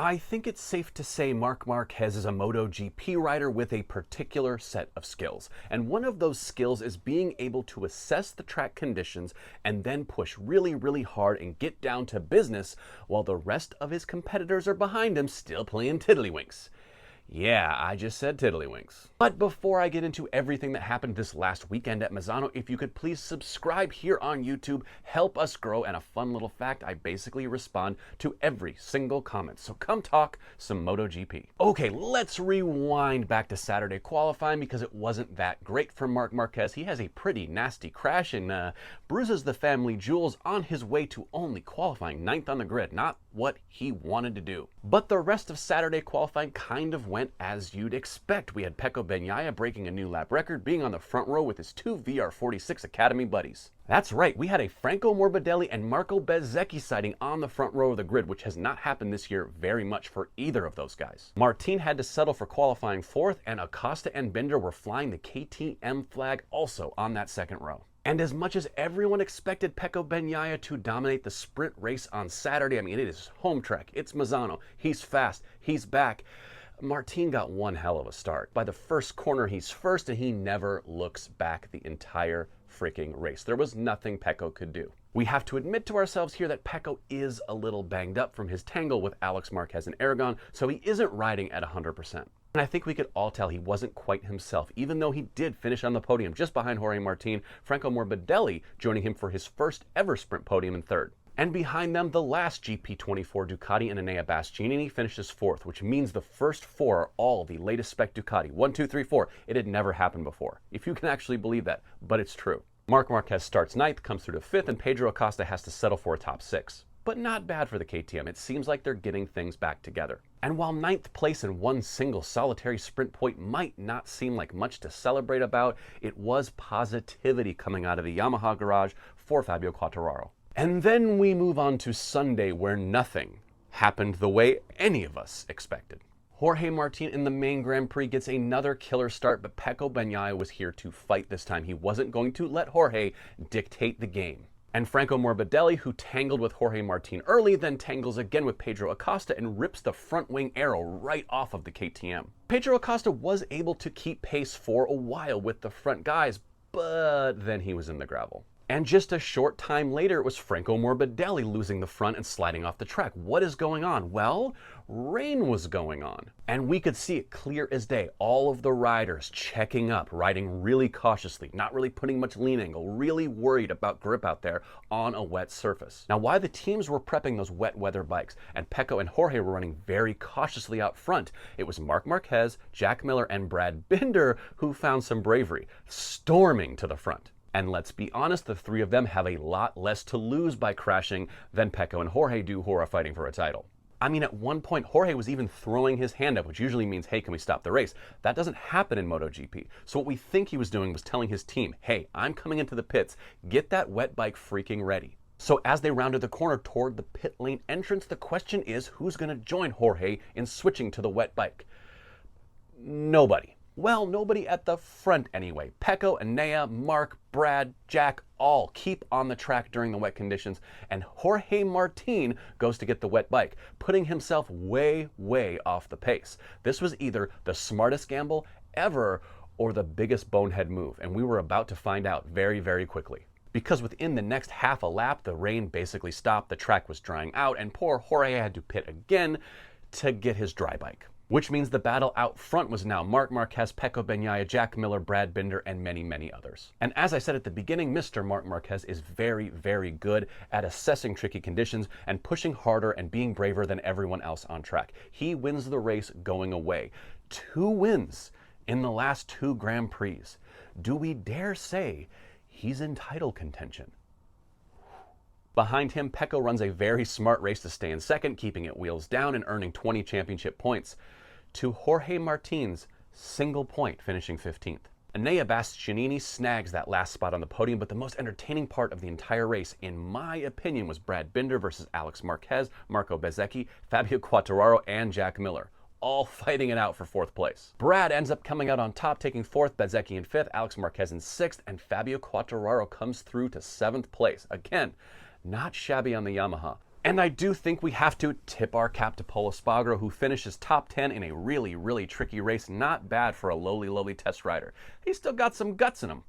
I think it's safe to say Marc Marquez is a MotoGP rider with a particular set of skills. And one of those skills is being able to assess the track conditions and then push really, really hard and get down to business while the rest of his competitors are behind him still playing tiddlywinks. Yeah, I just said tiddlywinks. But before I get into everything that happened this last weekend at Misano, if you could please subscribe here on YouTube, help us grow, and a fun little fact, I basically respond to every single comment. So come talk some MotoGP. Okay, let's rewind back to Saturday qualifying because it wasn't that great for Marc Marquez. He has a pretty nasty crash and bruises the family jewels on his way to only qualifying 9th on the grid. Not what he wanted to do. But the rest of Saturday qualifying kind of went as you'd expect. We had Pecco Bagnaia breaking a new lap record, being on the front row with his two VR46 Academy buddies. That's right, we had a Franco Morbidelli and Marco Bezzecchi sighting on the front row of the grid, which has not happened this year very much for either of those guys. Martin had to settle for qualifying 4th, and Acosta and Binder were flying the KTM flag also on that second row. And as much as everyone expected Pecco Bagnaia to dominate the sprint race on Saturday, I mean, it is home track, it's Misano, he's fast, he's back. Martin got one hell of a start. By the first corner, he's first, and he never looks back the entire freaking race. There was nothing Pecco could do. We have to admit to ourselves here that Pecco is a little banged up from his tangle with Alex Marquez and Aragon, so he isn't riding at 100%. And I think we could all tell he wasn't quite himself, even though he did finish on the podium just behind Jorge Martin, Franco Morbidelli joining him for his first ever sprint podium in 3rd. And behind them, the last GP24 Ducati and Enea Bastianini finishes 4th, which means the first 4 are all the latest spec Ducati. 1, 2, 3, 4. It had never happened before, if you can actually believe that, but it's true. Marc Marquez starts 9th, comes through to 5th, and Pedro Acosta has to settle for a top 6. But not bad for the KTM. It seems like they're getting things back together. And while 9th place in one single solitary sprint point might not seem like much to celebrate about, it was positivity coming out of the Yamaha garage for Fabio Quartararo. And then we move on to Sunday, where nothing happened the way any of us expected. Jorge Martin in the main Grand Prix gets another killer start, but Pecco Bagnaia was here to fight this time. He wasn't going to let Jorge dictate the game. And Franco Morbidelli, who tangled with Jorge Martin early, then tangles again with Pedro Acosta and rips the front wing arrow right off of the KTM. Pedro Acosta was able to keep pace for a while with the front guys, but then he was in the gravel. And just a short time later, it was Franco Morbidelli losing the front and sliding off the track. What is going on? Well, rain was going on. And we could see it clear as day. All of the riders checking up, riding really cautiously, not really putting much lean angle, really worried about grip out there on a wet surface. Now, while the teams were prepping those wet weather bikes and Pecco and Jorge were running very cautiously out front, it was Marc Marquez, Jack Miller, and Brad Binder who found some bravery, storming to the front. And let's be honest, the three of them have a lot less to lose by crashing than Pecco and Jorge do, who are fighting for a title. I mean, at one point, Jorge was even throwing his hand up, which usually means, hey, can we stop the race? That doesn't happen in MotoGP. So what we think he was doing was telling his team, hey, I'm coming into the pits, get that wet bike freaking ready. So as they rounded the corner toward the pit lane entrance, the question is, who's going to join Jorge in switching to the wet bike? Nobody. Well, nobody at the front anyway. Pecco, Enea, Marc, Brad, Jack all keep on the track during the wet conditions, and Jorge Martin goes to get the wet bike, putting himself way, way off the pace. This was either the smartest gamble ever or the biggest bonehead move, and we were about to find out very, very quickly. Because within the next half a lap, the rain basically stopped, the track was drying out, and poor Jorge had to pit again to get his dry bike. Which means the battle out front was now Marc Marquez, Pecco Bagnaia, Jack Miller, Brad Binder, and many, many others. And as I said at the beginning, Mr. Marc Marquez is very, very good at assessing tricky conditions and pushing harder and being braver than everyone else on track. He wins the race going away. 2 wins in the last 2 Grand Prix. Do we dare say he's in title contention? Behind him, Pecco runs a very smart race to stay in second, keeping it wheels down and earning 20 championship points, to Jorge Martin's single point, finishing 15th. Enea Bastianini snags that last spot on the podium, but the most entertaining part of the entire race, in my opinion, was Brad Binder versus Alex Marquez, Marco Bezzecchi, Fabio Quartararo, and Jack Miller, all fighting it out for 4th place. Brad ends up coming out on top, taking 4th, Bezzecchi in 5th, Alex Marquez in 6th, and Fabio Quartararo comes through to 7th place. Again, not shabby on the Yamaha. And I do think we have to tip our cap to Pol Espargaro, who finishes top 10 in a really, really tricky race. Not bad for a lowly test rider. He's still got some guts in him.